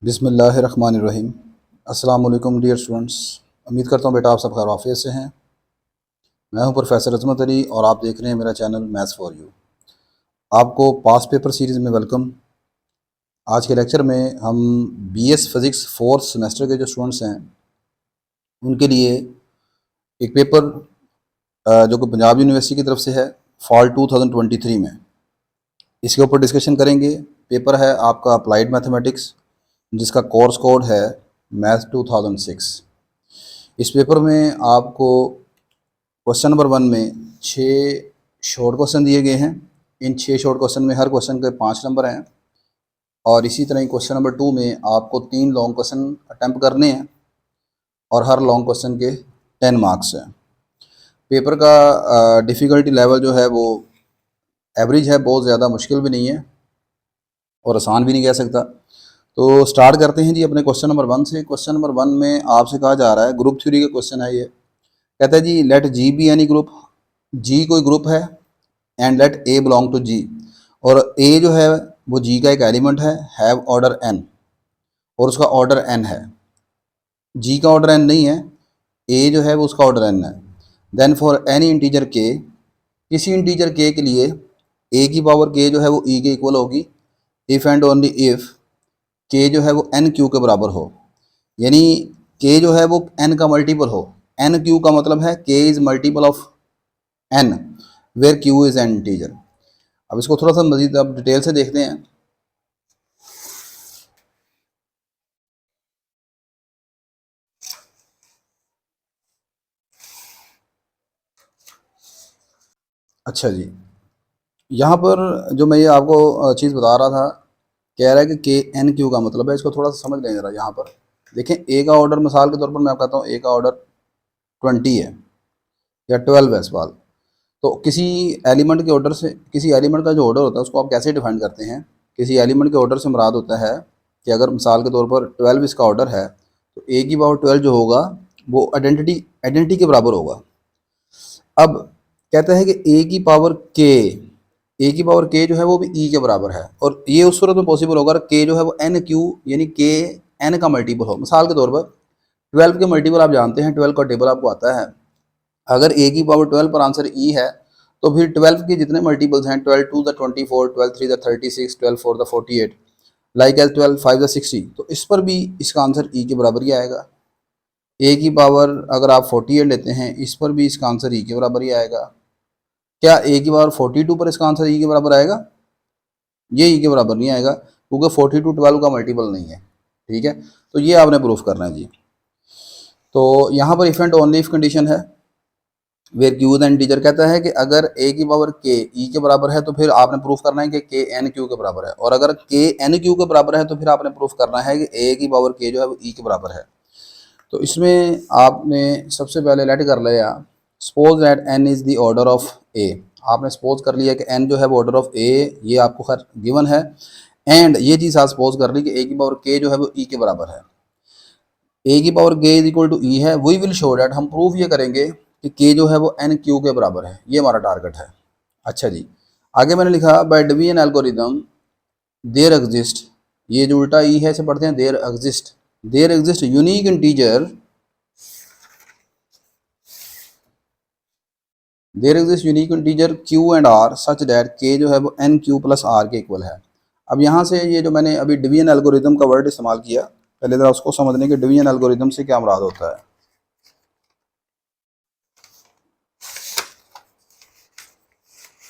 बिस्मिल्लाहिर्रहमानिर्रहीम। अस्सलाम वालेकुम डियर स्टूडेंट्स। उम्मीद करता हूँ बेटा आप सब खैर आफियत से हैं। मैं हूँ प्रोफेसर अजमत अली और आप देख रहे हैं मेरा चैनल मैथ्स फॉर यू। आपको पास पेपर सीरीज़ में वेलकम। आज के लेक्चर में हम बीएस फिज़िक्स फोर्थ सेमेस्टर के जो स्टूडेंट्स हैं उनके लिए एक पेपर जो कि पंजाब यूनिवर्सिटी की तरफ से है फॉल 2023 में, इसके ऊपर डिस्कशन करेंगे। पेपर है आपका अप्लाइड मैथमेटिक्स, जिसका कोर्स कोड है मैथ 2006। इस पेपर में आपको क्वेश्चन नंबर 1 में 6 शॉर्ट क्वेश्चन दिए गए हैं। इन 6 शॉर्ट क्वेश्चन में हर क्वेश्चन के 5 नंबर हैं और इसी तरह क्वेश्चन नंबर 2 में आपको 3 लॉन्ग क्वेश्चन अटैम्प्ट करने हैं और हर लॉन्ग क्वेश्चन के 10 मार्क्स हैं। पेपर का डिफ़िकल्टी लेवल जो है वो एवरेज है, बहुत ज़्यादा मुश्किल भी नहीं है और आसान भी नहीं कह सकता। तो स्टार्ट करते हैं जी अपने क्वेश्चन नंबर 1 से। क्वेश्चन नंबर 1 में आपसे कहा जा रहा है, ग्रुप थ्योरी का क्वेश्चन है ये। कहता है जी let G be any group, G कोई ग्रुप है and let a belong to G, और ए जो है वो जी का एक एलिमेंट है, हैव ऑर्डर एन, और उसका ऑर्डर एन है। जी का ऑर्डर एन नहीं है, ए जो है वो उसका ऑर्डर एन है। देन फॉर एनी इंटीजर के, किसी इंटीजर के लिए ए की पावर के जो है वो ई के इक्वल होगी इफ़ एंड ओनली इफ़ के जो है वो एन क्यू के बराबर हो, यानी के जो है वो एन का मल्टीपल हो। एन क्यू का मतलब है k is multiple of n where q is an integer. अब इसको थोड़ा सा मजीद अब डिटेल से देखते हैं। अच्छा जी, यहाँ पर जो मैं ये आपको चीज़ बता रहा था, कह रहा है कि के एन क्यू का मतलब है, इसको थोड़ा सा समझ लें ज़रा। यहाँ पर देखें, ए का ऑर्डर मिसाल के तौर पर मैं आपको कहता हूँ ए का ऑर्डर 20 है या 12 है सवाल। तो किसी एलिमेंट के ऑर्डर से, किसी एलिमेंट का जो ऑर्डर होता है उसको आप कैसे डिफाइन करते हैं? किसी एलिमेंट के ऑर्डर से मुराद होता है कि अगर मिसाल के तौर पर 12 इसका ऑर्डर है तो ए की पावर 12 जो होगा वो आइडेंटिटी के बराबर होगा। अब कहता है कि ए की पावर के जो है वो भी ई के बराबर है, और ये उस सूरत में पॉसिबल होगा के जो है वो एन क्यू यानी के एन का मल्टीपल हो। मिसाल के तौर पर 12 के मल्टीपल आप जानते हैं, 12 का टेबल आपको आता है। अगर ए की पावर 12 पर आंसर ई है तो फिर 12 के जितने मल्टीपल्स हैं, 12 two the 24, 12 three the 36, 12 four the 48, like as 12 five the 60, तो इस पर भी इसका आंसर ई के बराबर ही आएगा। ए की पावर अगर आप 48 लेते हैं, इस पर भी इसका आंसर ई के बराबर ही आएगा। क्या ए की पावर 42 पर इसका आंसर ई के बराबर आएगा? ये ई के बराबर नहीं आएगा, क्योंकि 42 12 का मल्टीपल नहीं है। ठीक है, तो ये आपने प्रूफ करना है जी। तो यहाँ पर if and only if condition है वेयर क्यू एन इंटीजर। कहता है कि अगर ए की पावर के ई के बराबर है तो फिर आपने प्रूफ करना है कि के एन क्यू के बराबर है, और अगर के एन क्यू के बराबर है तो फिर आपने प्रूफ करना है कि ए की पावर के जो है वो ई के बराबर है। तो इसमें आपने सबसे पहले लेट कर लिया, suppose that n is the order of a. आपने सपोज कर लिया कि एन जो है वो ऑर्डर ऑफ ए, ये आपको खैर गिवन है, एंड ये चीज़ आप सपोज कर ली कि ए की पावर के जो है वो ई के बराबर है। ए की पावर के इज इक्वल टू ई है, वी विल शो डैट, हम प्रूफ ये करेंगे कि के जो है वो एन क्यू के बराबर है। ये हमारा टारगेट है। अच्छा जी, आगे मैंने लिखा by division algorithm there exist, ये जो उल्टा ई है इसे पढ़ते हैं there exist unique integer, there exist unique integer q and r such that k जो है वो n q plus r k equal है। अब यहाँ से ये जो मैंने अभी डिवीजन एल्गोरिदम का वर्ड इस्तेमाल किया, पहले ज़रा उसको समझने के डिवीजन एल्गोरिदम से क्या मुराद होता है।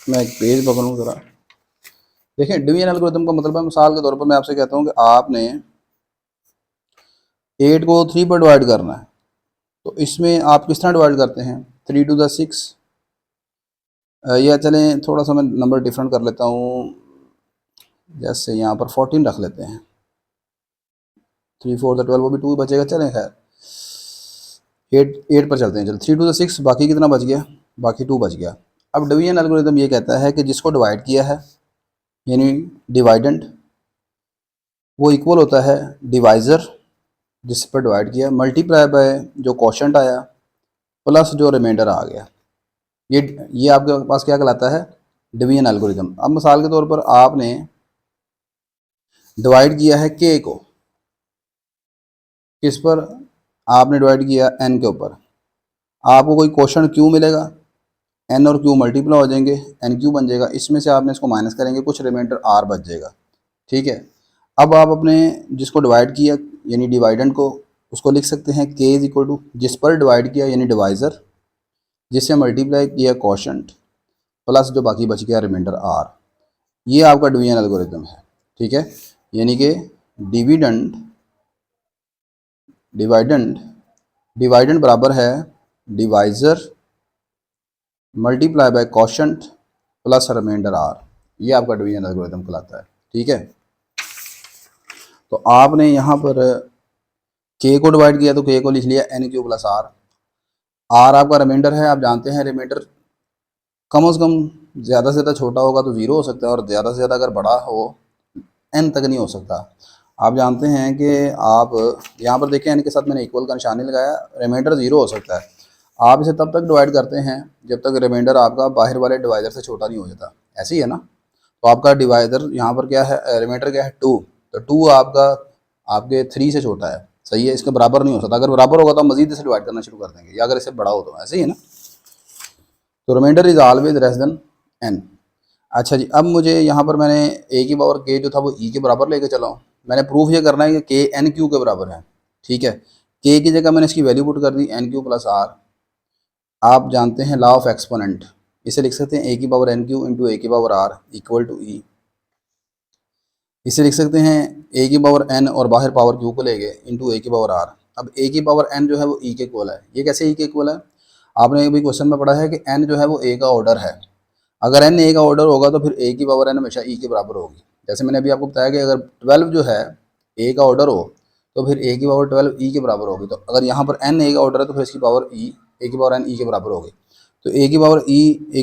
मैं एक पेज पकड़ूँ ज़रा। देखिए, डिवीजन एल्गोरिदम का मतलब है, मिसाल के तौर पर मैं आपसे कहता हूँ कि आपने 8 को 3 पर डिवाइड करना है, तो इसमें आप किस तरह डिवाइड करते हैं? 3 टू द 6, या चलें थोड़ा सा मैं नंबर डिफरेंट कर लेता हूँ, जैसे यहाँ पर 14 रख लेते हैं। 3 4 द 12, वो भी 2 बचेगा, चलें खैर 8 पर चलते हैं। चलो 3 टू द 6, बाकी कितना बच गया? बाकी 2 बच गया। अब डिवीजन एल्गोरिदम ये कहता है कि जिसको डिवाइड किया है यानी डिवाइडेंट, वो इक्वल होता है डिवाइज़र जिस पर डिवाइड किया, मल्टीप्लाई बाय जो क्वोशंट आया प्लस जो रिमाइंडर आ गया। ये आपके पास क्या कहलाता है? Division algorithm. अब मिसाल के तौर पर आपने डिवाइड किया है के को, किस पर आपने डिवाइड किया, n के ऊपर। आपको कोई क्वेश्चन क्यू मिलेगा, n और q मल्टीप्लाई हो जाएंगे, n क्यू बन जाएगा, इसमें से आपने इसको माइनस करेंगे, कुछ रिमाइंडर r बच जाएगा। ठीक है, अब आप अपने जिसको डिवाइड किया यानी डिवाइडेंड को, उसको लिख सकते हैं k इज इक्वल टू जिस पर डिवाइड किया यानी डिवाइज़र, जिससे मल्टीप्लाई किया क्वोशंट, प्लस जो बाकी बच गया रिमाइंडर r। ये आपका डिवीजन एल्गोरिथम है। ठीक है, यानी कि डिविडेंड डिवाइडेंड डिवाइडेंड बराबर है divisor multiply by quotient plus remainder r। ये आपका डिवीजन एल्गोरिथम कहलाता है। ठीक है, तो आपने यहाँ पर k को डिवाइड किया तो k को लिख लिया n Q plus r। r आपका रिमाइंडर है, आप जानते हैं रिमाइंडर कम से कम ज़्यादा से ज़्यादा छोटा होगा तो ज़ीरो हो सकता है, और ज़्यादा से ज़्यादा अगर बड़ा हो n तक नहीं हो सकता। आप जानते हैं कि आप यहाँ पर देखें n के साथ मैंने इक्वल का निशानी लगाया, रिमाइंडर ज़ीरो हो सकता है। आप इसे तब तक डिवाइड करते हैं जब तक रिमाइंडर आपका बाहर वाले डिवाइडर से छोटा नहीं हो जाता। ऐसे ही है ना। तो आपका डिवाइडर यहाँ पर क्या है, रिमाइंडर क्या है 2, तो 2 आपका आपके 3 से छोटा है। सही है, इसके बराबर नहीं हो सकता। अगर बराबर होगा तो हम मजीद इसे डिवाइड करना शुरू कर देंगे, या अगर इससे बड़ा हो तो। ऐसे ही है ना। तो remainder is always less than n। अच्छा जी, अब मुझे यहाँ पर मैंने a की पावर k जो था वो e के बराबर लेके चला हूँ। मैंने प्रूफ ये करना है कि k n q के बराबर है। ठीक है, k की जगह मैंने इसकी वैल्यू पुट कर दी n क्यू प्लस r। आप जानते हैं लॉ ऑफ एक्सपोनेंट, इसे लिख सकते हैं a की power n q into a की power r equal to e। इसे लिख सकते हैं a की पावर n और बाहर पावर q को ले गए इंटू a की पावर r। अब a की पावर n जो है वो e के इक्वल है। ये कैसे e के इक्वल है? आपने अभी क्वेश्चन में पढ़ा है कि n जो है वो a का ऑर्डर है। अगर n a का ऑर्डर होगा तो फिर a की पावर n हमेशा e के बराबर होगी। जैसे मैंने अभी आपको बताया कि अगर 12 जो है a का ऑर्डर हो तो फिर a की पावर 12 e के बराबर होगी। तो अगर यहाँ पर n a का ऑर्डर है तो फिर इसकी पावर e a की पावर n e के बराबर होगी। तो a की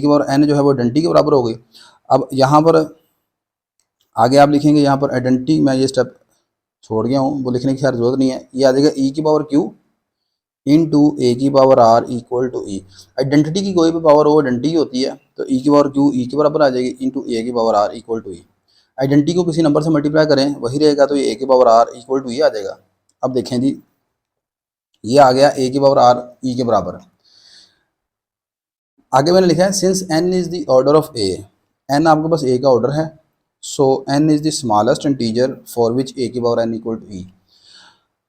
पावर n जो है वो आइडेंटिटी के बराबर होगी। अब यहाँ पर आगे आप लिखेंगे, यहाँ पर आइडेंटिटी मैं ये स्टेप छोड़ गया हूँ, वो लिखने की खैर जरूरत नहीं है। ये आ जाएगा e की पावर q इंटू ए की power r equal to e. Identity की कोई भी पावर हो आइडेंटिटी होती है, तो e की पावर q e के बराबर आ जाएगी इंटू ए की power r equal to e. Identity को किसी नंबर से मल्टीप्लाई करें वही रहेगा, तो ये a की पावर r इक्वल टू ई आ जाएगा। अब देखें जी, ये आ गया a की पावर r e के बराबर। आगे मैंने लिखा है since n is the order of a, n आपके पास a का ऑर्डर है, so n is the smallest integer for which a की power n equal to e.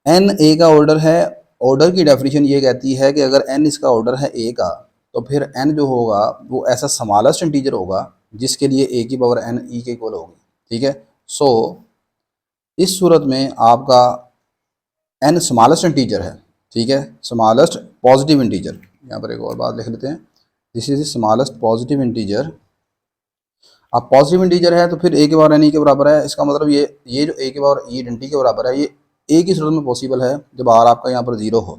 n a का ऑर्डर है। ऑर्डर की डेफिनेशन ये कहती है कि अगर n इसका ऑर्डर है a का, तो फिर n जो होगा वो ऐसा स्मॉलेस्ट इंटीजर होगा जिसके लिए a की पावर n e के इक्वल होगी। ठीक है, सो इस सूरत में आपका n स्मॉलेस्ट इंटीजर है। ठीक है, स्मॉलेस्ट पॉजिटिव इंटीजर। यहाँ पर एक और बात लिख लेते हैं, this is smallest positive integer. अब पॉजिटिव इंटीजर है तो फिर a की पावर n e के बराबर है। इसका मतलब ये जो a की पावर e आइडेंटिटी के बराबर है, ये a की सूरत में पॉसिबल है जब r आपका यहाँ पर जीरो हो।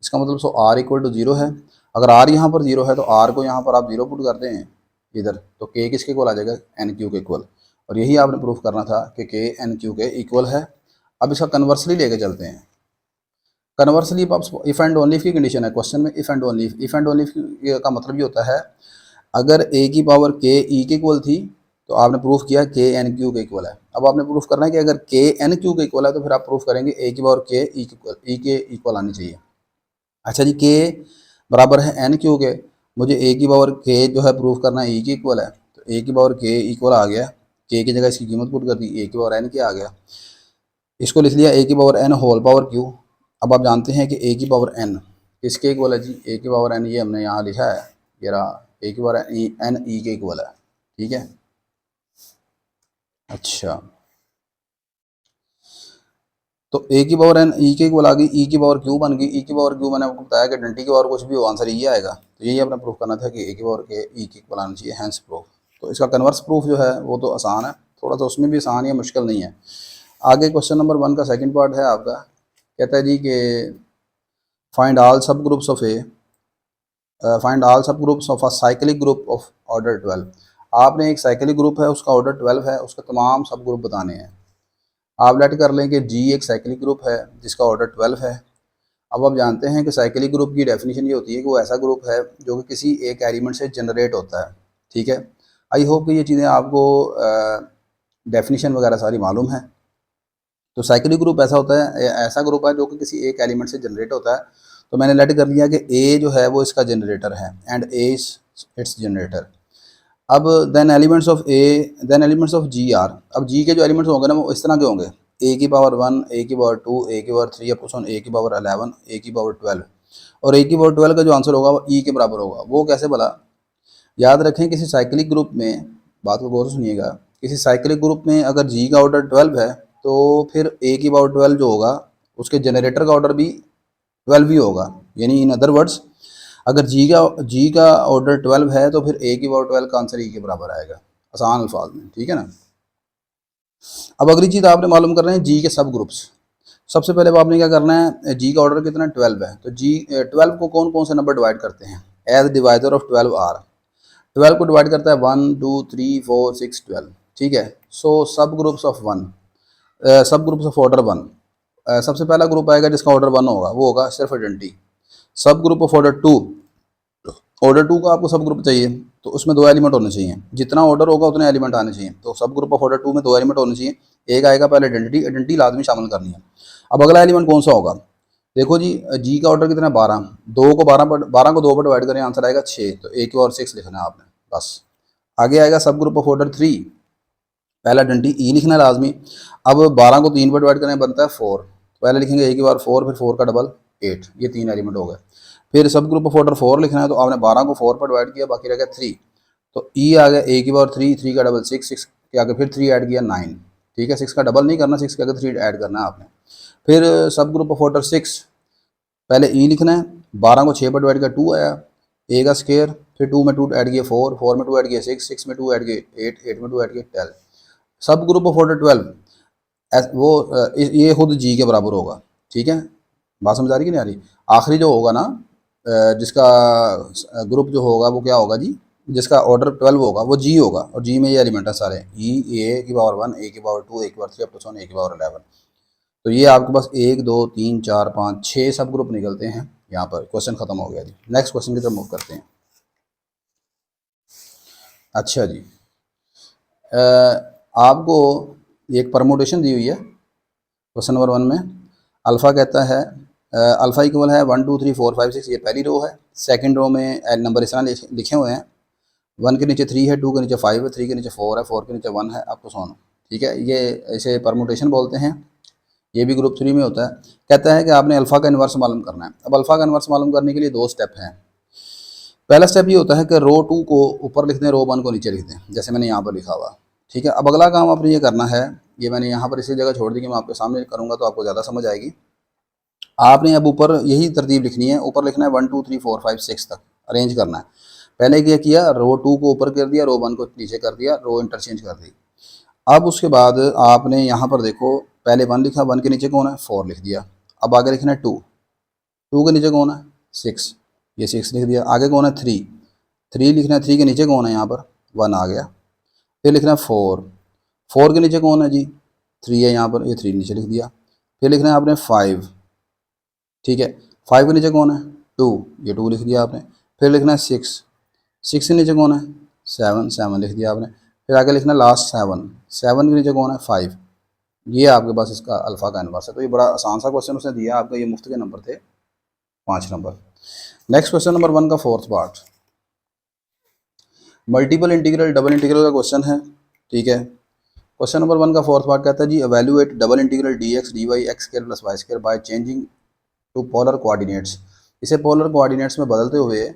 इसका मतलब सो r इक्वल टू जीरो है। अगर r यहाँ पर जीरो है तो r को यहाँ पर आप जीरो पुट करते हैं इधर, तो k किसके इक्वल आ जाएगा, n q के इक्वल। और यही आपने प्रूफ करना था कि k n q के इक्वल है। अब इसका कन्वर्सली लेके चलते हैं। कन्वर्सली इफ़ एंड ओनली की कंडीशन है क्वेश्चन में, if and only. If and only का मतलब ये होता है, अगर a की पावर k e के इक्वल थी तो आपने प्रूफ किया k n q के इक्वल है। अब आपने प्रूफ करना है कि अगर k n q के इक्वल है तो फिर आप प्रूफ करेंगे a की पावर k e के इक्वल आनी चाहिए। अच्छा जी, k बराबर है n q के, मुझे a की पावर k जो है प्रूफ करना है e के इक्वल है, तो a की पावर k इक्वल आ गया, k की जगह इसकी कीमत पुट कर दी, a की पावर n के आ गया। इसको लिख लिया a की power n whole power q। अब आप जानते हैं कि a की पावर n किसके इक्वल है जी, a की पावर n ये हमने यहाँ लिखा है, ये रहा a की पावर n e के इक्वल है। ठीक है, अच्छा, तो a की पावर n e के इक्वल आ गई, e की पावर q बन गई। e की पावर q मैंने आपको बताया कि आइडेंटिटी की पावर कुछ भी हो आंसर ये आएगा। तो यही अपना प्रूफ करना था कि a की पावर के e के इक्वल आना चाहिए, हैंस प्रूफ। तो इसका कन्वर्स प्रूफ जो है वो तो आसान है, थोड़ा सा उसमें भी आसान या मुश्किल नहीं है। आगे क्वेश्चन नंबर 1 का सेकंड पार्ट है आपका, कहता है जी कि फाइंड ऑल सब ग्रुप्स ऑफ फाइंड ऑल सब groups of a cyclic group of order 12। आपने एक साइक्लिक ग्रुप है उसका ऑर्डर 12 है, उसका तमाम सब ग्रुप बताने हैं। आप लेट कर लें कि G एक साइक्लिक ग्रुप है जिसका ऑर्डर 12 है। अब आप जानते हैं कि साइक्लिक ग्रुप की डेफिनेशन ये होती है कि वो ऐसा ग्रुप है जो कि किसी एक एलिमेंट से जनरेट होता है। ठीक है, आई होप कि ये चीज़ें आपको डेफिनेशन वगैरह सारी मालूम है। तो साइक्लिक ग्रुप ऐसा होता है, ऐसा ग्रुप है जो कि किसी एक एलिमेंट से जनरेट होता है। तो मैंने लेट कर लिया कि ए जो है वो इसका जनरेटर है and a is its generator. अब then elements of G are, अब जी के जो एलिमेंट्स होंगे ना वो इस तरह के होंगे, ए की पावर 1, ए की पावर 2, ए की पावर 3 अप टू ए की पावर 11, ए की पावर 12। और ए की पावर 12 का जो आंसर होगा वो ई के बराबर होगा। वो कैसे भला? याद रखें किसी साइक्लिक ग्रुप में, बात को गौर से सुनिएगा, किसी साइक्लिक ग्रुप में अगर जी का ऑर्डर 12 है तो फिर ए की पावर 12 जो होगा उसके जनरेटर का ऑर्डर भी 12 ही होगा। यानी इन अदर वर्ड्स, अगर जी का ऑर्डर 12 है तो फिर ए की पावर 12 का आंसर ई के बराबर आएगा, आसान अल्फाज में, ठीक है ना। अब अगली चीज़ आपने मालूम कर रहे हैं जी के सब ग्रुप्स। सबसे पहले आपने क्या करना है, जी का ऑर्डर कितना 12 है, तो जी 12 को कौन कौन से नंबर डिवाइड करते हैं? एज डिवाइजर ऑफ 12 आर, 12 को डिवाइड करता है 1 2 3 4 6 12, ठीक है। सो सब ग्रुप्स ऑफ सब ग्रुप्स ऑफ ऑर्डर 1, सबसे पहला ग्रुप आएगा जिसका ऑर्डर 1 होगा वो होगा सिर्फ आइडेंटिटी। सब ग्रुप ऑफ ऑर्डर 2, ऑर्डर 2 का आपको सब ग्रुप चाहिए तो उसमें 2 एलिमेंट होने चाहिए, जितना ऑर्डर होगा उतने एलिमेंट आने चाहिए। तो सब ग्रुप ऑफ ऑर्डर 2 में 2 एलिमेंट होने चाहिए। एक आएगा पहले आइडेंटिटी, आइडेंटिटी लाजमी शामिल करनी है। अब अगला एलिमेंट कौन सा होगा? देखो जी, जी का ऑर्डर कितना है 12, 2 को 12 को 2 पर डिवाइड करें आंसर आएगा 6, तो एक और 6 लिखना है आपने बस। आगे आएगा सब ग्रुप ऑफ ऑर्डर 3, पहला आइडेंटिटी ई लिखना है लाजमी। अब 12 को 3 पर डिवाइड करें बनता है 4, पहले लिखेंगे ए की बार 4, फिर 4 का डबल 8, ये 3 एलिमेंट हो गए। फिर सब ग्रुप ऑफ ऑर्डर 4 लिखना है, तो आपने 12 को 4 पर डिवाइड किया, बाकी रह गया 3, तो ई आ गया ए की बार 3, 3 का डबल 6, 6 के आगे फिर 3 ऐड किया 9, ठीक है। 6 का डबल नहीं करना, 6 के आगे 3 ऐड करना है आपने। फिर सब ग्रुप ऑफ ऑर्डर 6, पहले ई लिखना है, 12 को 6 पर डिवाइड किया 2 आया, ए का स्केयर, फिर 2 में 2 ऐड किया 4, 4 में 2 ऐड किया 6, 6 में 2 ऐड किया 8, 8 में 2 ऐड किया 12। सब ग्रुप ऑफ ऑर्डर 12 वो ये खुद जी के बराबर होगा, ठीक है। बात समझ आ रही कि नहीं आ रही? आखिरी जो होगा ना, जिसका ग्रुप जो होगा वो क्या होगा जी, जिसका ऑर्डर 12 होगा वो जी होगा, और जी में ये एलिमेंट है सारे, ई ए की पावर 1, ए की पावर 2, ए की पावर 3 अप टू ए की पावर 11। तो ये आपके पास 1 2 3 4 5 6 सब ग्रुप निकलते हैं। यहाँ पर क्वेश्चन खत्म हो गया जी। नेक्स्ट क्वेश्चन की तरफ मूव करते हैं। अच्छा जी, आपको एक परमोटेशन दी हुई है क्वेश्चन नंबर 1 में। अल्फ़ा कहता है अल्फ़ा इक्वल है 1 2 3 4 5 6, ये पहली रो है। सेकंड रो में नंबर इस तरह लिखे हुए हैं, 1 के नीचे 3 है, 2 के नीचे 5 है, 3 के नीचे 4 है, 4 के नीचे 1 है, अप टू सोन, ठीक है। ये इसे परमोटेशन बोलते हैं, ये भी ग्रुप 3 में होता है। कहता है कि आपने अल्फ़ा का इन्वर्स मालूम करना है। अब अल्फ़ा का इन्वर्स मालूम करने के लिए 2 स्टेप हैं। पहला स्टेप ये होता है कि रो 2 को ऊपर लिख दें, रो 1 को नीचे लिख दें, जैसे मैंने यहाँ पर लिखा हुआ, ठीक है। अब अगला काम आपने ये करना है, ये मैंने यहाँ पर इसी जगह छोड़ दी कि मैं आपके सामने करूँगा तो आपको ज़्यादा समझ आएगी। आपने अब ऊपर यही तरतीब लिखनी है, ऊपर लिखना है 1 2 3 4 5 6 तक अरेंज करना है। पहले क्या किया, रो 2 को ऊपर कर दिया, रो 1 को नीचे कर दिया, रो इंटरचेंज कर दी। अब उसके बाद आपने यहाँ पर देखो, पहले 1 लिखा, 1 के नीचे कौन है 4 लिख दिया। अब आगे लिखना है 2, 2 के नीचे कौन है 6, ये 6 लिख दिया। आगे कौन है 3, 3 लिखना है, 3 के नीचे कौन है यहाँ पर 1 आ गया। फिर लिखना है 4, 4 के नीचे कौन है जी 3 है यहाँ पर, ये 3 नीचे लिख दिया। फिर लिखना है आपने 5, ठीक है। 5 के नीचे कौन है 2, ये 2 लिख दिया आपने। फिर लिखना है 6, 6 के नीचे कौन है 7, 7 लिख दिया आपने। फिर आगे लिखना है लास्ट 7, 7 के नीचे कौन है 5। ये आपके पास इसका अल्फ़ा का इन्वर्स है। तो ये बड़ा आसान सा क्वेश्चन उसने दिया आपका, ये मुफ्त के नंबर थे 5 नंबर। नेक्स्ट क्वेश्चन नंबर 1 का fourth part, multiple integral double integral का क्वेश्चन है, ठीक है। क्वेश्चन नंबर 1 का फोर्थ पार्ट कहता है जी, evaluate double integral d x d y x square plus y square by changing to polar coordinates. इसे पोलर कोऑर्डिनेट्स में बदलते हुए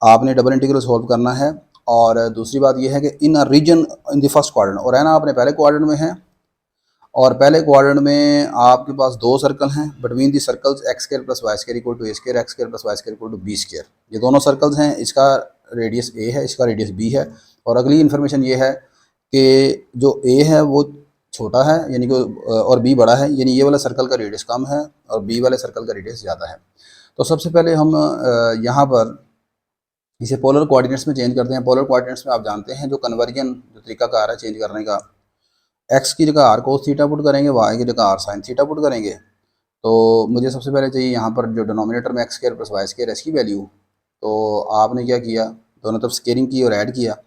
आपने डबल इंटीग्रल सॉल्व करना है। और दूसरी बात यह है कि in a region in the first quadrant, और है ना आपने पहले क्वाड्रेंट में है, और पहले क्वाड्रेंट में आपके पास 2 सर्कल हैं, between the circles x square plus y square equal to a square, x square plus y square equal to b square. ये दोनों सर्कल्स हैं, इसका रेडियस ए है, इसका रेडियस बी है। और अगली इन्फॉर्मेशन ये है कि जो ए है वो छोटा है यानी कि, और बी बड़ा है, यानी ये वाला सर्कल का रेडियस कम है और बी वाले सर्कल का रेडियस ज़्यादा है। तो सबसे पहले हम यहाँ पर इसे पोलर कोऑर्डिनेट्स में चेंज करते हैं। पोलर कोऑर्डिनेट्स में आप जानते हैं जो कन्वर्जन जो तरीका कार है चेंज करने का, एक्स की जगह आर कोस थीटा पुट करेंगे, वाई की जगह आर साइन थीटा पुट करेंगे। तो मुझे सबसे पहले चाहिए यहाँ पर जो डिनोमिनेटर में x square plus y square इसकी वैल्यू। तो आपने क्या किया, दोनों तरफ स्केयरिंग की और ऐड किया।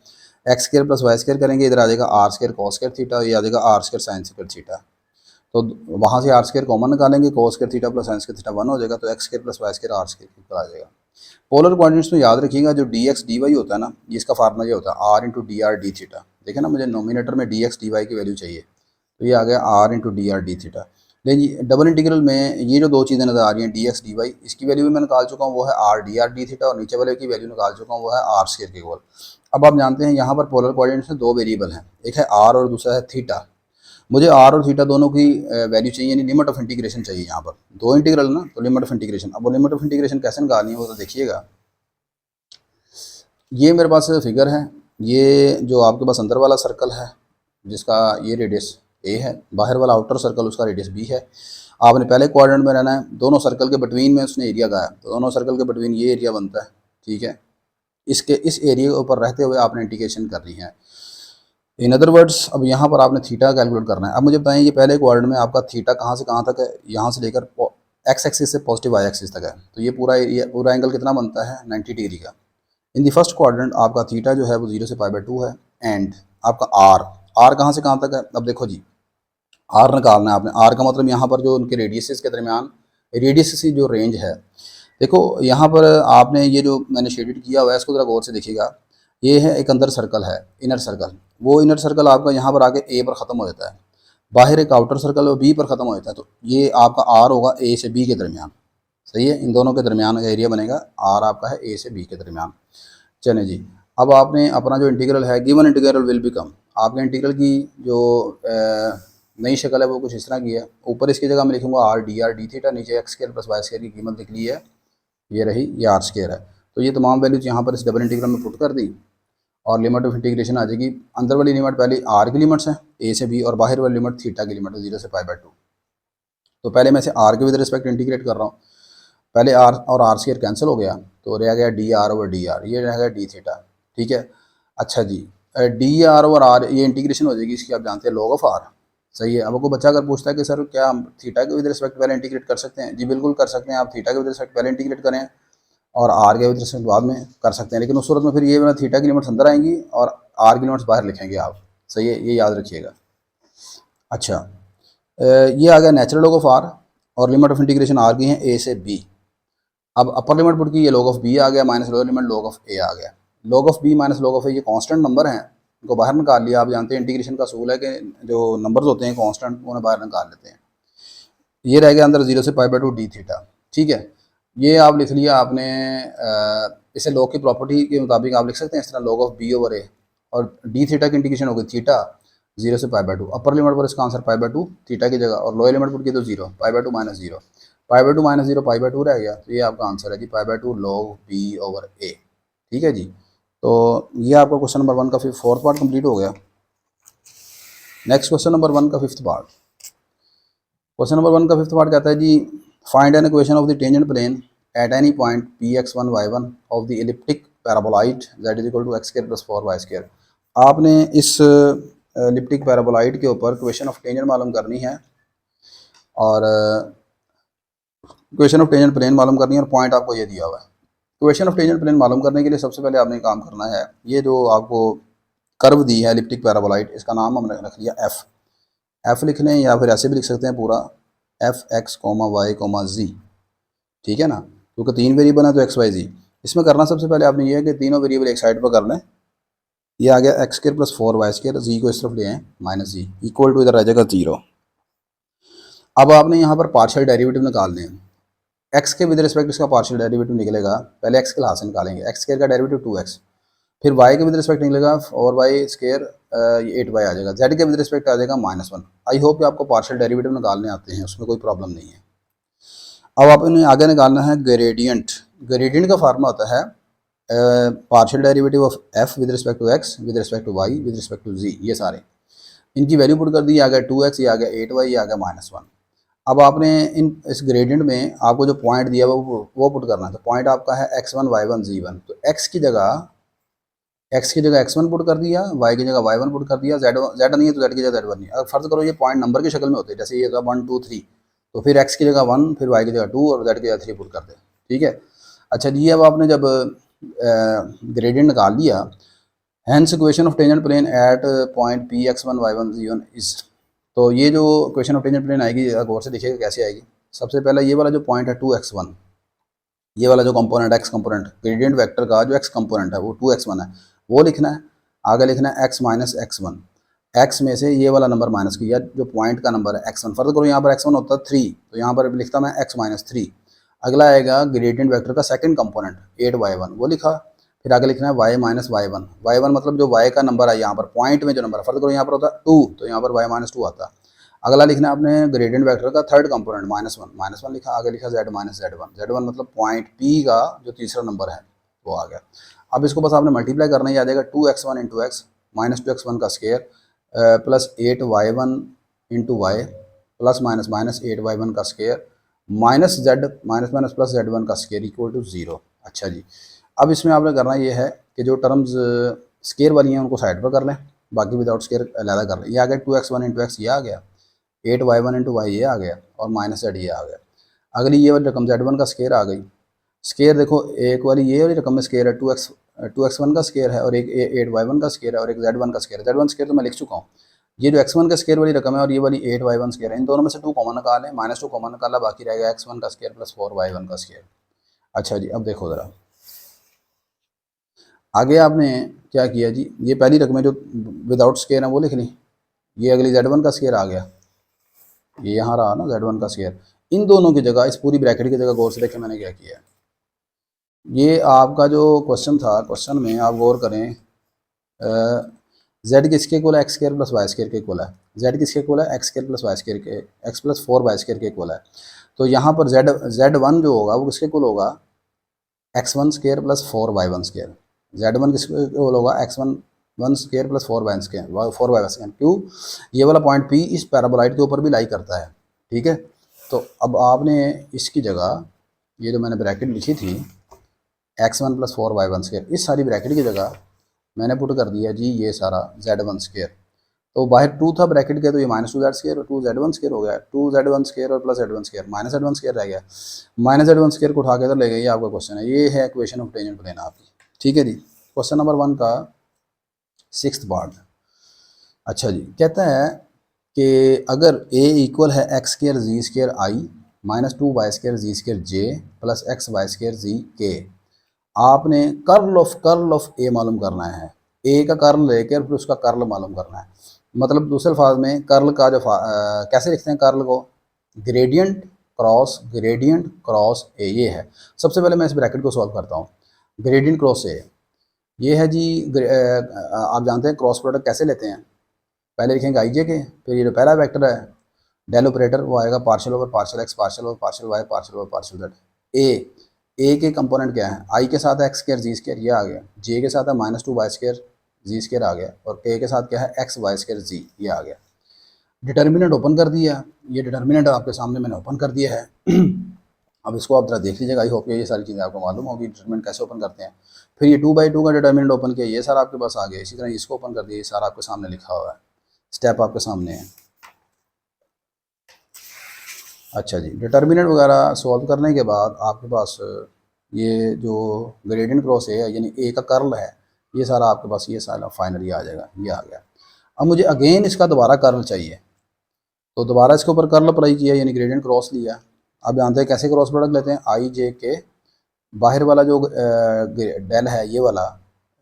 X square plus y square करेंगे, इधर आ जाएगा r square cos square theta, ये आ जाएगा r square sine square theta. तो वहाँ से आर स्केयर कॉमन निकालेंगे, cos square theta plus sine square theta 1 हो जाएगा, तो x square plus y square r square के ऊपर आ जाएगा। पोलर कोऑर्डिनेट्स में याद रखिएगा जो डी एक्स डी वाई होता है ना, इसका फार्मूला ये होता है r into d r d theta. देखें ना, मुझे नोमिनेटर में डी एक्स डी वाई की वैल्यू चाहिए, तो ये आ गया r into d r d theta. लेकिन डबल इंटीग्रल में ये जो दो चीज़ें नज़र आ रही हैं डी एक्स डी वाई, इसकी वैल्यू भी मैं निकाल चुका हूँ, वो है r d r d theta, और नीचे वाले की वैल्यू निकाल चुका हूँ, वो है आर स्केयर के इक्वल। अब आप जानते हैं यहाँ पर पोलर कोऑर्डिनेट्स में दो वेरिएबल हैं, एक है आर और दूसरा है थीटा। मुझे आर और थीटा दोनों की वैल्यू चाहिए, यानी लिमिट ऑफ इंटीग्रेशन चाहिए। यहाँ पर दो इंटीग्रल ना, तो लिमिट ऑफ इंटीग्रेशन। अब वो लिमिट ऑफ इंटीग्रेशन कैसे निकालनी है वो तो देखिएगा। ये मेरे पास फिगर है, ये जो आपके पास अंदर वाला सर्कल है जिसका ये रेडियस ए है, बाहर वाला आउटर सर्कल उसका रेडियस बी है। आपने पहले क्वाड्रेंट में रहना है, दोनों सर्कल के बिटवीन में उसने एरिया का है, तो दोनों सर्कल के बिटवीन ये एरिया बनता है, ठीक है। इसके इस एरिया के ऊपर रहते हुए आपने इंटीग्रेशन करनी है। इन अदर वर्ड्स, अब यहाँ पर आपने थीटा कैलकुलेट करना है। अब मुझे बताएं, ये पहले क्वाड्रेंट में आपका थीटा कहाँ से कहाँ तक है? यहाँ से लेकर एक्स एक्सिस से पॉजिटिव वाई एक्सिस तक है, तो ये पूरा एंगल कितना बनता है? 90 डिग्री का। इन दी फर्स्ट क्वाड्रेंट आपका थीटा जो है वो 0 से π/2 है, एंड आपका आर कहाँ से कहाँ तक है? अब देखो जी, आर निकालना है आपने। आर का मतलब यहाँ पर जो उनके रेडियसेस के दरमियान, रेडियस की जो रेंज है, देखो यहाँ पर आपने ये जो मैंने शेडेड किया हुआ है इसको ज़रा गौर से देखिएगा। ये है एक अंदर सर्कल है, इनर सर्कल। वो इनर सर्कल आपका यहाँ पर आके ए पर ख़त्म हो जाता है, बाहर एक आउटर सर्कल वो बी पर ख़त्म हो जाता है, तो ये आपका आर होगा ए से बी के दरमियान। सही है, इन दोनों के दरमियान का एरिया बनेगा, आर आपका है ए से बी के दरमियान। चलें जी, अब आपने अपना जो इंटीग्रल है, गिवन इंटीग्रल विल बिकम, आपके इंटीग्रल की जो नई शक्ल है वो कुछ इस तरह की है। ऊपर इसकी जगह मैं लिखूंगा आर डी थीटा, नीचे x square plus y square की कीमत लिख ली है, ये रही, ये आर स्क्वायर है। तो ये तमाम वैल्यूज यहाँ पर इस डबल इंटीग्रल में पुट कर दी, और लिमिट ऑफ इंटीग्रेशन आ जाएगी। अंदर वाली लिमिट पहले आर की लिमिट्स है ए से बी, और बाहर वाली लिमिट थीटा की लिमिट है 0 से π/2। तो पहले मैं इसे आर के विद रिस्पेक्ट इंटीग्रेट कर रहा हूँ। पहले आर और आर स्क्वायर कैंसिल हो गया, तो रह गया D R over D R, ये रह गया डी थीटा, ठीक है। अच्छा जी, डी आर ओवर आर ये इंटीग्रेशन हो जाएगी इसकी, आप जानते हैं लॉग ऑफ आर। सही है। अब आपको बच्चा अगर पूछता है कि सर क्या हम थीटा के विद रिस्पेक्ट पहले इंटीग्रेट कर सकते हैं? जी बिल्कुल कर सकते हैं। आप थीटा के विद रिस्पेक्ट पहले इंटीग्रेट करें और आर के विद रिस्पेक्ट बाद में कर सकते हैं, लेकिन उस सूरत में फिर ये वाला थीटा की लिमिट्स अंदर आएंगी और आर की लिमिट्स बाहर लिखेंगे आप। सही है, ये याद रखिएगा। अच्छा, ये आ गया नेचुरल लॉग ऑफ आर, और लिमिट ऑफ इंटीग्रेशन आर की है ए से बी। अब अपर लिमिट पुट की, ये लॉग ऑफ बी आ गया minus lower limit log of a आ गया। Log of b minus log of a ये कांस्टेंट नंबर हैं, इनको बाहर निकाल लिया। आप जानते हैं इंटीग्रेशन का असूल है कि जो नंबर्स होते हैं कांस्टेंट उन्हें बाहर निकाल लेते हैं। ये रह गया अंदर 0 से π/2 डी थीटा, ठीक है। ये आप लिख लिया आपने, इसे लॉग की प्रॉपर्टी के मुताबिक आप लिख सकते हैं इस तरह, लॉग ऑफ बी ओवर ए, और डी थीटा की इंटीग्रेशन हो गई थीटा 0 से π/2। अपर लिमिट पर इसका आंसर π/2 थीटा की जगह, और लोअर लिमिट पुट की तो 0, π/2 माइनस 0, π/2 माइनस 0 π/2 रह गया, तो ये आपका आंसर है जी π/2 लॉग बी ओवर ए। ठीक है जी, तो ये आपका क्वेश्चन नंबर 1 का 4th पार्ट कंप्लीट हो गया। नेक्स्ट क्वेश्चन नंबर 1 का 5th पार्ट। क्वेश्चन नंबर 1 का 5th पार्ट कहता है जी, find an equation of the tangent plane at any point px1 y1 of the elliptic paraboloid z is equal to x square plus 4y square. आपने इस elliptic paraboloid के ऊपर equation of tangent मालूम करनी है, और इक्वेशन ऑफ टेंजेंट प्लेन मालूम करनी है, और पॉइंट आपको ये दिया हुआ है। इक्वेशन ऑफ टेंजेंट प्लेन मालूम करने के लिए सबसे पहले आपने काम करना है, ये जो आपको कर्व दी है एलिप्टिक पैराबोलॉइड, इसका नाम हमने रख लिया एफ लिख लें, या फिर ऐसे भी लिख सकते हैं पूरा fx, y, z। ठीक है ना, क्योंकि 3 वेरिएबल है तो x y z। इसमें करना सबसे पहले आपने ये है कि तीनों वेरिएबल एक साइड पर कर लें। ये आ गया x square plus 4y square, G को इस तरफ ले आए माइनस जी, इक्वल टू इधर आ जाएगा 0। अब आपने यहाँ पर पार्शियल डेरिवेटिव निकालने हैं। एक्स के विद रिस्पेक्ट इसका पार्शियल डेरिवेटिव निकलेगा, पहले एक्स के लिहाज से निकालेंगे, एक्स स्क्वायर का डेरिवेटिव 2x, फिर वाई के विद रिस्पेक्ट निकलेगा 4y स्क्वायर, 8y आ जाएगा, जेड के विद रिस्पेक्ट आ जाएगा -1। आई होप कि आपको पार्शियल डेरिवेटिव निकालने आते हैं, उसमें कोई प्रॉब्लम नहीं है। अब आपने आगे निकालना है ग्रेडियंट। ग्रेडियंट का फार्मूला होता है partial derivative of f with respect to x with respect to y with respect to z। ये सारे इनकी वैल्यू पुट कर दी, आ गया 2x, ये आ गया 8y, ये आ गया -1। अब आपने इस ग्रेडियंट में आपको जो पॉइंट दिया वो पुट करना है। तो पॉइंट आपका है x1 y1 z1, तो x की जगह x1 पुट कर दिया, y की जगह y1 पुट कर दिया, z नहीं है तो z की जगह z1 नहीं। अगर फर्ज करो ये पॉइंट नंबर की शक्ल में होते हैं, जैसे ये था 1 2 3, तो फिर x की जगह 1, फिर y की जगह 2 और z की जगह 3 पुट कर दे। ठीक है। अच्छा जी, अब आपने जब ग्रेडियंट निकाल लिया, hence equation of tangent plane at point px1 y1 z1 is, तो ये जो क्वेश्चन ऑफ टेंजेंट प्लेन आएगी, गौर से देखिएगा कैसे आएगी। सबसे पहले ये वाला जो पॉइंट है 2x1, ये वाला जो component x component gradient vector का जो x कंपोनेंट है वो 2x1 है, वो लिखना है। आगे लिखना है x माइनस x1, x में से ये वाला नंबर माइनस किया, जो पॉइंट का नंबर है x1। फर्ज करो यहाँ पर x1 होता है 3, तो यहाँ पर लिखता मैं x माइनस 3। अगला आएगा ग्रेडियंट वेक्टर का सेकंड कंपोनेंट 8y1, वो लिखा। फिर आगे लिखना है y माइनस y1, y1 मतलब जो y का नंबर है यहाँ पर पॉइंट में जो नंबर है, फर्ज करो यहाँ पर होता है 2, तो यहाँ पर y माइनस 2 आता है। अगला लिखना है आपने ग्रेडियंट वेक्टर का थर्ड कंपोनेंट -1 लिखा। आगे लिखा z माइनस z1 मतलब पॉइंट P का जो तीसरा नंबर है वो आ गया। अब इसको बस आपने मल्टीप्लाई करना ही आ जाएगा, 2x1 into x minus 2x1 का square plus 8y1 into y plus minus minus 8y1 का square minus z minus minus plus z1 का स्केयर इक्वल टू 0। अच्छा जी, अब इसमें आपने करना ये है कि जो टर्म्स स्केयर वाली हैं उनको साइड पर कर लें, बाकी विदाउट स्केयर अलहदा कर लें। ये आ गया 2x1 इंटू एक्स, ये आ गया 8y1 इंटू वाई, ये आ गया, और माइनस z ये आ गया। अगली ये वाली रकम z1 का स्केयर आ गई। स्केयर देखो, एक वाली ये वाली रकम में स्केयर है 2x1 का स्केयर है, और एक 8y1 का स्केयर है, और एक z1 का स्केयर है। z1 स्केयर तो मैं लिख चुका हूँ। ये जो x1 का स्केयर वाली रकम है और ये वाली 8y1 स्केयर है, इन दोनों में से 2 कॉमन निकालें, -2 कॉमन निकाला, बाकी रहेगा x1 का स्केयर प्लस 4y1 का स्केयर। अच्छा जी, अब देखो ज़रा आगे आपने क्या किया जी, ये पहली रकमें जो विदाउट स्केयर है वो लिख ली। ये अगली z1 का स्केयर आ गया, ये यहाँ रहा ना z1 का स्केयर। इन दोनों की जगह, इस पूरी ब्रैकेट की जगह गौर से देखें मैंने क्या किया है। ये आपका जो क्वेश्चन था, क्वेश्चन में आप गौर करें, z किसके इक्वल है, x square plus y square के इक्वल है। z किसके इक्वल है, x square plus y square के, एक्स प्लस 4y स्केयर के इक्वल है। तो यहाँ पर z1 जो होगा वो किसके इक्वल होगा, x1 square plus 4y1 square. z1 किसके इक्वल होगा, x1 square plus 4y square, 4y square. क्यों, ये वाला पॉइंट P इस पैराबोलाइड के ऊपर भी लाई करता है, ठीक है। तो अब आपने इसकी जगह ये जो मैंने ब्रैकेट लिखी थी x1 प्लस 4y1 स्केयर, इस सारी ब्रैकेट की जगह मैंने पुट कर दिया जी ये सारा z1 स्केयर। तो बाहर 2 था ब्रैकेट के, तो ये -2z स्केयर और 2z1 स्केयर हो गया, 2z1 स्केयर और plus z1 square, -z1 square रह गया। -z1 स्केयर को उठा के इधर ले गए, ये आपका क्वेश्चन है। ये है इक्वेशन ऑफ टेंजेंट प्लेन आपकी, ठीक है जी। क्वेश्चन नंबर 1 का 6th पार्ट। अच्छा जी, कहता है कि अगर a इक्वल है एक्स स्केयर जी स्केयर आई माइनस 2y स्केयर जी स्केयर जे प्लस एक्स वाई स्केयर जी के, आपने कर्ल ऑफ ए मालूम करना है। ए का कर्ल लेकर फिर उसका कर्ल मालूम करना है। मतलब दूसरे अल्फाज में कर्ल का जो कैसे लिखते हैं कर्ल को, ग्रेडियंट क्रॉस ए, ये है। सबसे पहले मैं इस ब्रैकेट को सॉल्व करता हूँ। ग्रेडियंट क्रॉस ए ये है जी, आप जानते हैं क्रॉस प्रोडक्ट कैसे लेते हैं। पहले लिखेंगे आई जे के, फिर ये जो पहला वेक्टर है डेल ऑपरेटर वो आएगा partial over partial x partial over partial y partial over partial z. A के कंपोनेंट क्या है, आई के साथ है एक्स स्केयर जी स्केयर, ये आ गया। जे के साथ है -2y स्केयर जी स्केयर आ गया, और के साथ क्या है एक्स वाई स्केयर जी, ये आ गया। डिटर्मिनेंट ओपन कर दिया, ये डिटर्मिनेंट आपके सामने मैंने ओपन कर दिया है। अब इसको आप जरा देख लीजिएगा, आई होप ये सारी चीज़ें आपको मालूम होगी डिटर्मिनेंट कैसे ओपन करते हैं। फिर ये 2/2 का डिटर्मिनेंट ओपन किया, ये सारा आपके पास आ गया। इसी तरह इसको ओपन कर दिया, ये सारा आपके सामने लिखा हुआ है, स्टेप आपके सामने है। अच्छा जी, डिटर्मिनेंट वगैरह सॉल्व करने के बाद आपके पास ये जो ग्रेडियंट क्रॉस है यानी ए का कर्ल है, ये सारा आपके पास ये सारा फाइनली आ जाएगा, ये आ गया। अब मुझे अगेन इसका दोबारा कर्ल चाहिए, तो दोबारा इसके ऊपर कर्ल अप्लाई किया यानी ग्रेडियंट क्रॉस लिया। आप जानते हैं कैसे क्रॉस प्रोडक्ट लेते हैं, आई जे के बाहर वाला जो डेल है ये वाला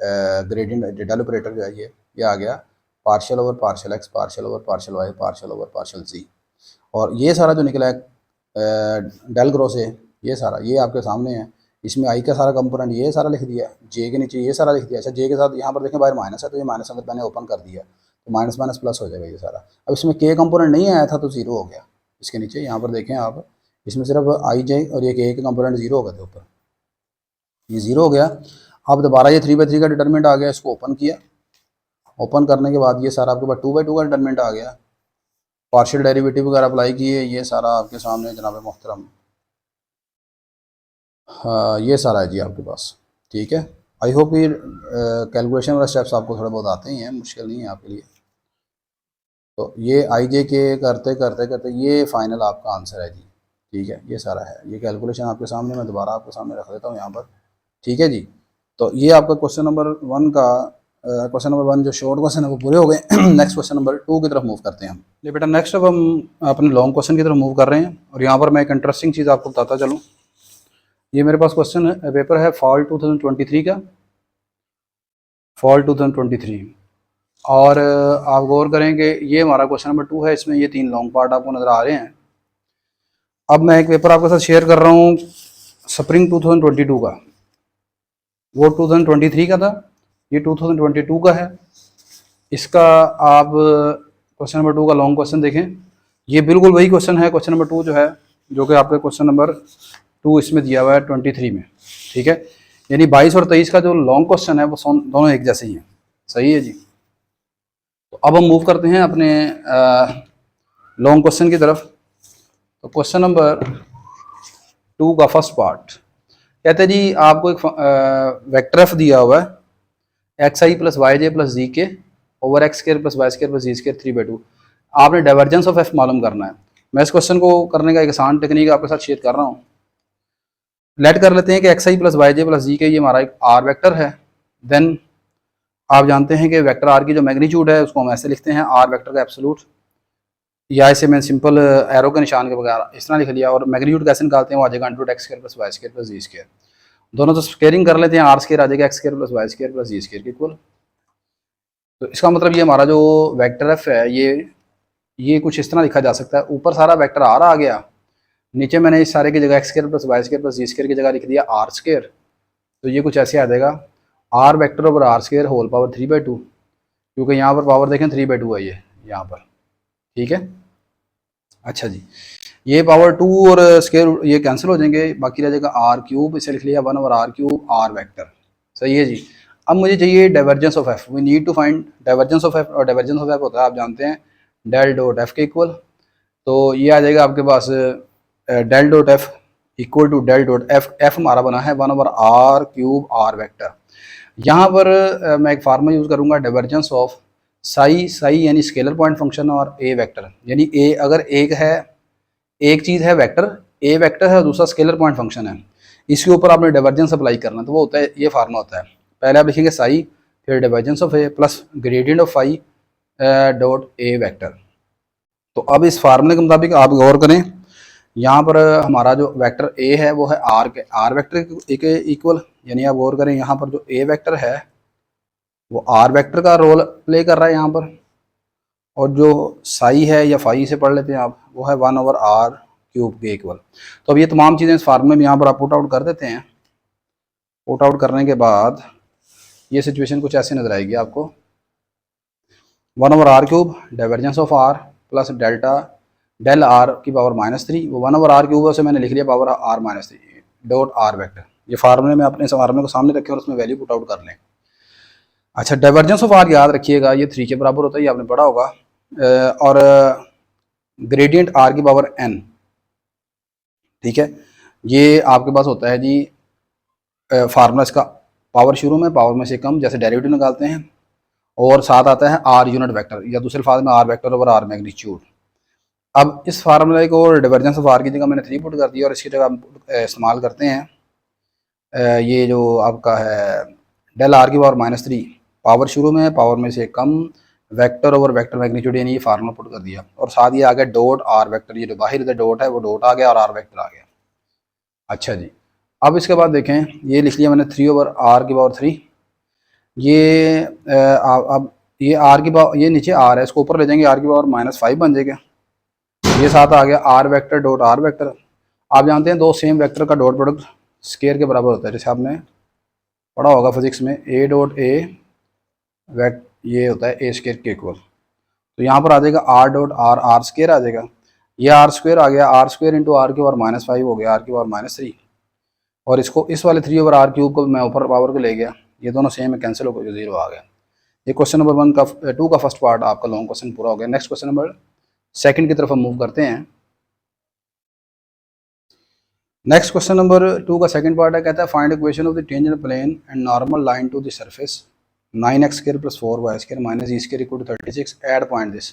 ग्रेडियंट डेल ऑपरेटर जो है ये आ गया partial over partial x partial over partial y partial over partial z, और ये सारा जो निकला है डेल क्रॉस है ये सारा ये आपके सामने है। इसमें आई का सारा कंपोनेंट ये सारा लिख दिया, जे के नीचे ये सारा लिख दिया। अच्छा, जे के साथ यहाँ पर देखें बाहर माइनस है, तो ये माइनस अगर मैंने ओपन कर दिया तो माइनस माइनस प्लस हो जाएगा ये सारा। अब इसमें के कंपोनेंट नहीं आया था तो जीरो हो गया इसके नीचे, यहाँ पर देखें आप, इसमें सिर्फ आई जे और ये के कंपोनेंट जीरो हो गए थे ऊपर, ये जीरो हो गया। अब दोबारा ये 3/3 का डिटरमिनेंट आ गया, इसको ओपन किया, ओपन करने के बाद ये सारा आपके पास 2/2 का डिटरमिनेंट आ गया। पार्शियल डेरिवेटिव वगैरह अप्लाई किए, ये सारा आपके सामने जनाब मोहतरम, हाँ ये सारा है जी आपके पास, ठीक है। आई होप ये कैलकुलेशन वाला स्टेप्स आपको थोड़ा बहुत आते ही हैं, मुश्किल नहीं है आपके लिए। तो ये आई जे के करते करते करते ये फाइनल आपका आंसर है जी, ठीक है। ये सारा है, ये कैलकुलेशन आपके सामने, मैं दोबारा आपके सामने रख देता हूँ यहाँ पर, ठीक है जी। तो ये आपका क्वेश्चन नंबर 1 का क्वेश्चन नंबर 1 जो शॉर्ट क्वेश्चन है वो पूरे हो गए। नेक्स्ट क्वेश्चन नंबर 2 की तरफ मूव करते हैं हम। ये बेटा नेक्स्ट अब हम अपने लॉन्ग क्वेश्चन की तरफ मूव कर रहे हैं और यहाँ पर मैं एक इंटरेस्टिंग चीज़ आपको बताता चलूँ। ये मेरे पास क्वेश्चन है, पेपर है फॉल 2023 का, फॉल 2023। और आप गौर करेंगे ये हमारा क्वेश्चन नंबर 2 है, इसमें ये 3 लॉन्ग पार्ट आपको नज़र आ रहे हैं। अब मैं एक पेपर आपके साथ शेयर कर रहा हूँ स्प्रिंग 2022 का, वो 2023 का था, ये 2022 का है। इसका आप क्वेश्चन नंबर 2 का लॉन्ग क्वेश्चन देखें, ये बिल्कुल वही क्वेश्चन है, क्वेश्चन नंबर 2 जो है, जो कि आपके क्वेश्चन नंबर 2 इसमें दिया हुआ है 23 में। ठीक है, यानी 22 और 23 का जो लॉन्ग क्वेश्चन है वो दोनों एक जैसे ही हैं। सही है जी। तो अब हम मूव करते हैं अपने लॉन्ग क्वेश्चन की तरफ। तो क्वेश्चन नंबर 2 का फर्स्ट पार्ट कहते हैं जी, आपको एक वेक्टर एफ दिया हुआ है x i plus y j plus z के over x square plus y square plus z square 3/2। आपने डाइवर्जेंस ऑफ एफ मालूम करना है। मैं इस क्वेश्चन को करने का एक आसान टेक्निक आपके साथ शेयर कर रहा हूँ। लेट कर लेते हैं कि x i plus y j plus z के ये हमारा एक आर वेक्टर है। देन आप जानते हैं कि वेक्टर आर की जो मैग्नीट्यूड है उसको हम ऐसे लिखते हैं आर वेक्टर का एब्सोल्यूट, या ऐसे मैं सिंपल एरो के निशान के बगैर इस तरह लिख लिया। और मैग्नीट्यूड कैसे निकालते हैं, वो आ जाएगा under x square plus y square plus z square. दोनों तो स्क्वायरिंग कर लेते हैं, आर स्क्वायर आ जाएगा x square plus y square plus z square के इक्वल। तो इसका मतलब ये हमारा जो वेक्टर एफ है ये कुछ इस तरह लिखा जा सकता है। ऊपर सारा वेक्टर आर आ गया, नीचे मैंने इस सारे की जगह x square plus y square plus z square की जगह लिख दिया आर स्क्वायर। तो ये कुछ ऐसे आ जाएगा r vector over r square whole power 3/2, क्योंकि यहाँ पर पावर देखें 3/2 है ये यहाँ पर। ठीक है, अच्छा जी, ये पावर 2 और स्क्वायर ये कैंसिल हो जाएंगे, बाकी रह जाएगा आर क्यूब, इसे लिख लिया 1 over r cube r vector. सही है जी। अब मुझे चाहिए divergence of F, we need to find divergence of F. और डाइवर्जेंस ऑफ एफ होता है, आप जानते हैं, डेल डॉट एफ के इक्वल। तो ये आ जाएगा आपके पास del dot F equal to del dot F. F हमारा बना है 1 over r cube r vector. यहाँ पर मैं एक फार्मूला यूज़ करूँगा डाइवर्जेंस ऑफ साई, साई यानी स्केलर पॉइंट फंक्शन, और ए वेक्टर यानी ए अगर एक है, एक चीज़ है वेक्टर, ए वेक्टर है और दूसरा स्केलर पॉइंट फंक्शन है, इसके ऊपर आपने डाइवर्जेंस अप्लाई करना। तो वो होता है, ये फार्मूला होता है, पहले आप लिखेंगे साई, फिर divergence of A plus gradient of phi dot A vector. तो अब इस फार्मूले के मुताबिक आप गौर करें, यहाँ पर हमारा जो वेक्टर ए है वो है आर के, आर वेक्टर के इक्वल, यानी आप गौर करें यहाँ पर जो ए वेक्टर है वो आर वेक्टर का रोल प्ले कर रहा है यहाँ पर, और जो साई है या फाई से पढ़ लेते हैं आप, वो है 1 ओवर आर क्यूब के इक्वल। तो अब ये तमाम चीज़ें इस फार्मूले में यहाँ पर आप पुट आउट कर देते हैं। पुट आउट करने के बाद ये सिचुएशन कुछ ऐसे नजर आएगी आपको, 1 over r cube divergence of r plus delta del r की पावर -3, वो 1 ओवर आर क्यूब से मैंने लिख लिया power r -3 dot r vector. ये फार्मूले में अपने इस फार्मूले को सामने रखें और उसमें वैल्यू पुट आउट कर लें। अच्छा, डाइवर्जेंस ऑफ आर याद रखिएगा, ये 3 के बराबर होता है, ये आपने पढ़ा होगा। और ग्रेडियंट आर की पावर n, ठीक है, ये आपके पास होता है जी फार्मूला इसका, पावर शुरू में पावर में से कम, जैसे डेरिवेटिव निकालते हैं, और साथ आता है आर यूनिट वेक्टर, या दूसरे फार्मूले में r vector over r magnitude. अब इस फार्मूले को डाइवर्जेंस ऑफ आर की जगह मैंने 3 पुट कर दिया, और इसकी जगह हम इस्तेमाल करते हैं ये जो आपका है डेल आर की पावर -3, पावर शुरू में पावर में से कम, वेक्टर ओवर वेक्टर मैग्नीट्यूड, यानी ये फार्मूला पुट कर दिया, और साथ ये आ गया डॉट आर वेक्टर, ये जो बाहर इधर डॉट है वो डॉट आ गया और आर वेक्टर आ गया। अच्छा जी, अब इसके बाद देखें, ये लिख लिया मैंने 3 ओवर आर की पावर 3, ये अब ये आर की पावर, ये नीचे आर है, इसको ऊपर ले जाएंगे, आर की पावर -5 बन जाएगा। ये साथ आ गया r vector dot r vector. आप जानते हैं दो सेम वेक्टर का डॉट प्रोडक्ट स्केयर के बराबर होता है, जैसे आपने पढ़ा होगा फिजिक्स में, ए डॉट ए ये होता है ए स्केयर के इक्वल। तो यहाँ पर आ जाएगा r dot r, r square आ जाएगा, ये आर स्क्वेयर आ गया, आर स्क्वेयर इंटू आर की पावर -5 हो गया, आर की पावर -3, और इसको इस वाले 3 ओवर आर क्यूब को मैं ऊपर पावर को ले गया, ये दोनों सेम है, कैंसिल होकर 0 आ गया। ये क्वेश्चन नंबर 1 का 2 का फर्स्ट पार्ट आपका लॉन्ग क्वेश्चन पूरा हो गया। नेक्स्ट क्वेश्चन नंबर 2 की तरफ हम मूव करते हैं। नेक्स्ट क्वेश्चन नंबर 2 का सेकंड पार्ट है, कहता है find equation of the tangent plane and normal line to the surface 9x square plus 4y square minus e square equal to 36 at point this.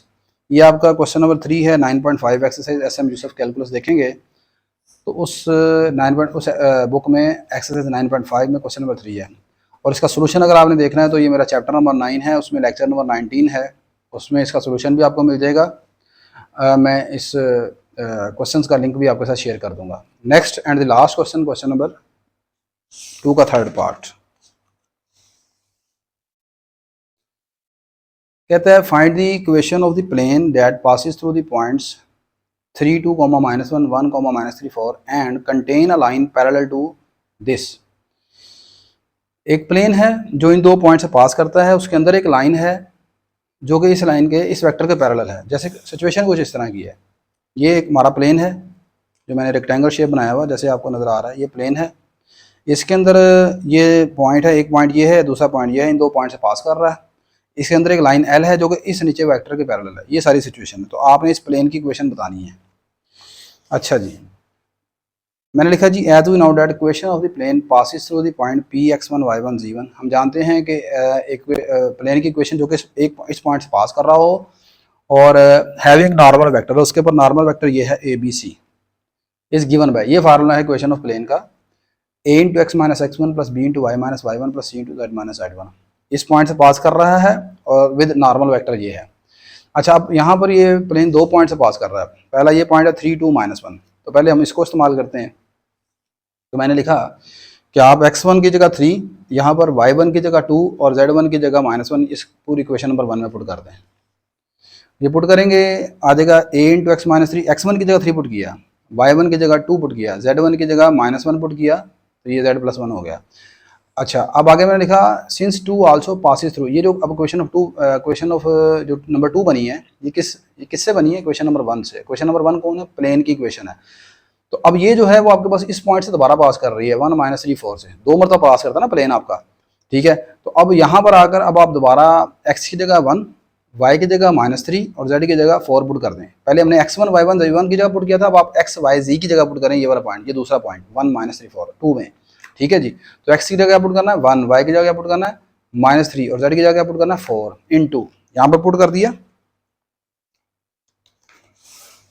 ये आपका question number 3 है, 9.5 exercise SM Yusuf calculus देखेंगे तो उस book में exercise 9.5 में question number 3 है। और इसका सोल्यूशन अगर आपने देखना है तो ये मेरा चैप्टर नंबर 9 है, उसमें लेक्चर नंबर 19 है, उसमें इसका सोल्यूशन भी आपको मिल जाएगा। मैं इस क्वेश्चंस का लिंक भी आपके साथ शेयर कर दूंगा। Next and the last question, question number 2 का थर्ड पार्ट कहता है find the equation of the plane that passes through the points 3 2 -1 1 -3 4 and contain a line parallel to this. एक प्लेन है जो इन दो पॉइंट से पास करता है, उसके अंदर एक लाइन है जो कि इस लाइन के इस वेक्टर के पैरेलल है। जैसे सिचुएशन कुछ इस तरह की है, ये एक हमारा प्लेन है जो मैंने रेक्टेंगल शेप बनाया हुआ जैसे आपको नज़र आ रहा है, ये प्लेन है, इसके अंदर ये पॉइंट है, एक पॉइंट ये है, दूसरा पॉइंट ये है, इन दो पॉइंट से पास कर रहा है, इसके अंदर एक लाइन एल है जो कि इस नीचे वेक्टर के पैरेलल है। ये सारी सिचुएशन है, तो आपने इस प्लेन की इक्वेशन बतानी है। अच्छा जी, मैंने लिखा जी as we know that equation of the plane passes through the point P x1 y1 z1। हम जानते हैं कि एक प्लेन की इक्वेशन जो कि एक इस पॉइंट से पास कर रहा हो और हैविंग नॉर्मल वेक्टर, उसके ऊपर नॉर्मल वेक्टर ये है ए b c is given by, ये फार्मूला है इक्वेशन ऑफ प्लेन का, a into x minus x1 plus b into y minus y1 plus c into z minus z1 is point से पास कर रहा है और विद नॉर्मल वेक्टर ये है। अच्छा, अब यहाँ पर ये प्लेन दो पॉइंट से पास कर रहा है, पहला ये पॉइंट है 3 2 -1, तो पहले हम इसको इस्तेमाल करते हैं। तो मैंने लिखा कि आप x1 की जगह 3, यहाँ पर y1 की जगह 2 और z1 की जगह -1 इस पूरी इक्वेशन नंबर 1 में पुट कर दें। ये पुट करेंगे आ जाएगा a into x minus 3, x1 की जगह 3 पुट किया, y1 की जगह 2 पुट किया, z1 की जगह -1 पुट किया, तो ये z प्लस 1 हो गया। अच्छा, अब आगे मैंने लिखा सिंस 2 आल्सो पासिस थ्रू, ये जो अब क्वेश्चन ऑफ जो नंबर 2 बनी है ये किससे बनी है? क्वेश्चन नंबर 1 से। क्वेश्चन नंबर 1 कौन है? प्लेन की इक्वेशन है। तो अब ये जो है वो आपके पास इस पॉइंट से दोबारा पास कर रही है 1 -3 4 से, दो मरतबा पास करता है ना प्लेन आपका, ठीक है। तो अब यहाँ पर आकर अब आप दोबारा x की जगह 1, y की जगह -3 और z की जगह 4 पुट कर दें। पहले हमने x1 y1 z1 की जगह पुट किया था, अब आप x y z की जगह पुट करें, ये वाला पॉइंट, ये दूसरा पॉइंट 1 -3 4 2 में, ठीक है जी। तो x की जगह पुट करना है 1, y की जगह पुट करना है -3 और z की जगह पुट करना है 4 इंटू, यहाँ पर पुट कर दिया।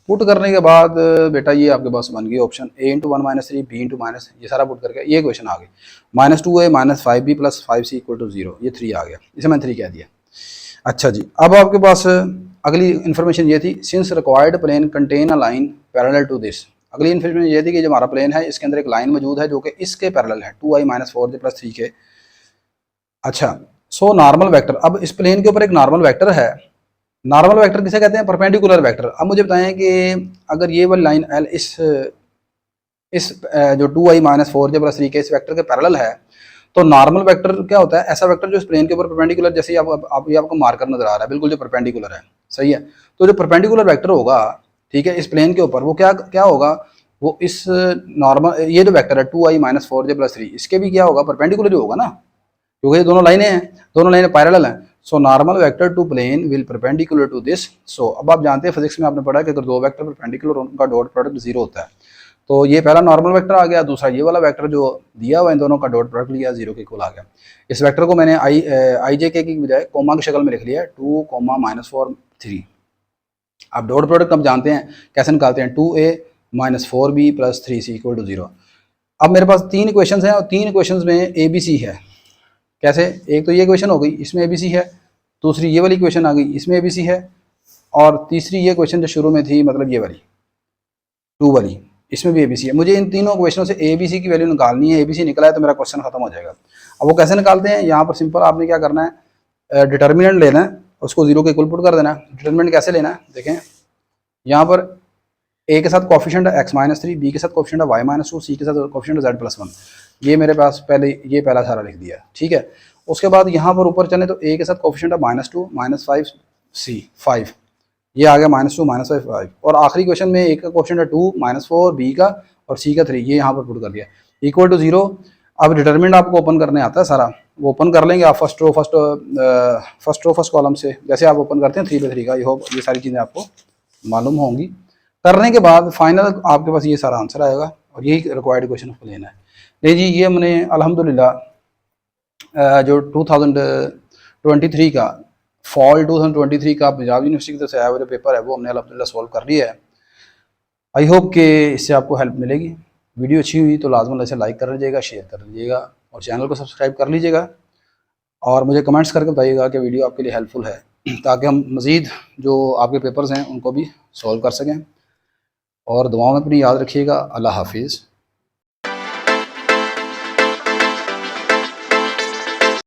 पुट करने के बाद बेटा ये आपके पास बन गई option a into 1 -3 b into minus, ये सारा पुट करके ये क्वेश्चन आ गई -2a -5b plus 5c equal to 0, ये 3 आ गया, इसे मैंने 3 कह दिया। अच्छा जी, अब आपके पास अगली इन्फॉर्मेशन ये थी since required plane contain a line parallel to this. अगली इन्फॉर्मेशन ये थी कि जो हमारा प्लेन है इसके अंदर एक लाइन मौजूद है जो कि इसके पैरेलल है 2i - 4j + 3k। अच्छा, सो नॉर्मल वेक्टर, अब इस प्लेन के ऊपर एक नॉर्मल वेक्टर है। नॉर्मल वेक्टर किसे कहते हैं? Perpendicular vector. अब मुझे बताएं कि अगर ये वाली लाइन एल इस जो 2i - 4j + 3k इस वेक्टर के पैरेलल है, तो नॉर्मल वेक्टर क्या होता है? ऐसा वेक्टर जो इस प्लेन के ऊपर परपेंडिकुलर, जैसे आप ये आपको मार्कर नजर आ रहा है बिल्कुल जो परपेंडिकुलर है, सही है। तो जो परपेंडिकुलर वेक्टर होगा, ठीक है, इस प्लेन के ऊपर, वो क्या होगा? वो इस नॉर्मल ये जो वेक्टर है 2i - 4j + 3 इसके भी क्या होगा? परपेंडिकुलर ही होगा ना, क्योंकि ये दोनों लाइनें हैं, दोनों लाइनें पैरेलल हैं। So normal vector to plane will perpendicular to this. So अब आप जानते हैं फिजिक्स में आपने पढ़ा कि अगर दो वेक्टर परपेंडिकुलर उनका डॉट प्रोडक्ट 0 होता है। तो ये पहला नॉर्मल वेक्टर आ गया, दूसरा ये वाला वेक्टर जो दिया हुआ इन दोनों का डॉट प्रोडक्ट लिया 0 के इक्वल आ गया। इस वेक्टर को मैंने आई जे के की बजाय कोमा की शक्ल में लिख लिया 2, -4 3। आप डॉट प्रोडक्ट अब जानते हैं कैसे निकालते हैं, 2a - 4b + 3c = 0। अब मेरे पास 3 इक्वेशंस हैं और 3 इक्वेशंस में ए बी सी है। कैसे? एक तो ये इक्वेशन हो गई, इसमें ABC है, दूसरी ये वाली इक्वेशन आ गई, इसमें ABC है, और तीसरी ये इक्वेशन जो शुरू में थी, मतलब ये वाली 2 वाली, इसमें भी ABC है। मुझे इन तीनों इक्वेशनों से ABC की वैल्यू निकालनी है। ABC निकला है तो मेरा क्वेश्चन खत्म हो जाएगा। अब वो कैसे निकालते हैं? यहाँ पर सिंपल आपने क्या करना है, डिटर्मिनेंट लेना है, उसको 0 के इक्वल पुट कर देना है। डिटर्मिनेंट कैसे लेना है देखें, यहाँ पर A के साथ कोफिशिएंट है x - 3, B के साथ कोफिशिएंट है y - 2, C के साथ कोफिशिएंट है z + 1। ये मेरे पास पहले ये पहला सारा लिख दिया, ठीक है। उसके बाद यहाँ पर ऊपर चले तो A के साथ कोफिशिएंट है -2 -5 C 5, ये आ गया -2 -5 5, और आखिरी क्वेश्चन में A का कोफिशिएंट है 2 -4, B का और C का 3, ये यहाँ पर पुट कर दिया इक्वल टू 0। अब डिटर्मिनेंट आपको ओपन करने आता है सारा, वो ओपन कर लेंगे आप फर्स्ट रो फर्स्ट कॉलम से, जैसे आप ओपन करते हैं 3/3 का। ये सारी चीज़ें आपको मालूम होंगी। करने के बाद फाइनल आपके पास ये सारा आंसर आएगा और यही रिक्वायर्ड क्वेश्चन ऑफ प्लेन है। नहीं जी, ये हमने अल्हम्दुलिल्लाह जो 2023 का फॉल 2023 का पंजाब यूनिवर्सिटी की तरफ से आया हुआ पेपर है वो हमने अल्हम्दुलिल्लाह सॉल्व कर लिया है। आई होप कि इससे आपको हेल्प मिलेगी। वीडियो अच्छी हुई तो लाजमन इसे लाइक कर लीजिएगा, शेयर कर लीजिएगा और चैनल को सब्सक्राइब कर लीजिएगा। और मुझे कमेंट्स करके बताइएगा कि वीडियो आपके लिए हेल्पफुल है, ताकि हम मज़ीद जो आपके पेपर्स हैं उनको भी सॉल्व कर सकें। और दुआओं में अपनी याद रखिएगा। अल्लाह हाफिज़।